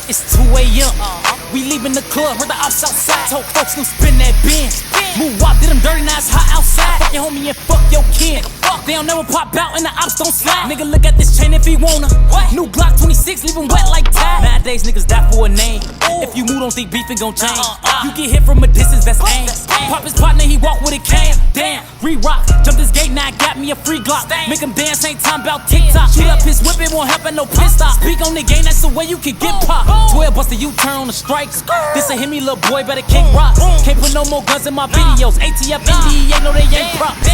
It's 2 a.m. We leaving the club, heard the ops outside. Told folks to spin that bin. Move out, did them dirty, now it's hot outside. Fuck your homie and fuck your kin. They don't never pop out and the ops don't slide. Nigga, look at this chain if he wanna. New Glock 26, leave him wet like Tide. Nowadays, niggas die for a name. If you move, don't think beef ain't gon' change. You get hit from a distance, that's aim. Pop his partner, he walk with a cane. Damn, re-rock, jump this gate, now I got me a free Glock. Make him dance, ain't time about TikTok. Shoot up his whip, it won't help at no pit stop. Speak on the game, that's the way you can get popped. 12 bust a U-turn on the strikes. This a hit me, little boy, better kick rocks. Can't put no more guns in my videos. ATF, NDEA, no they ain't props.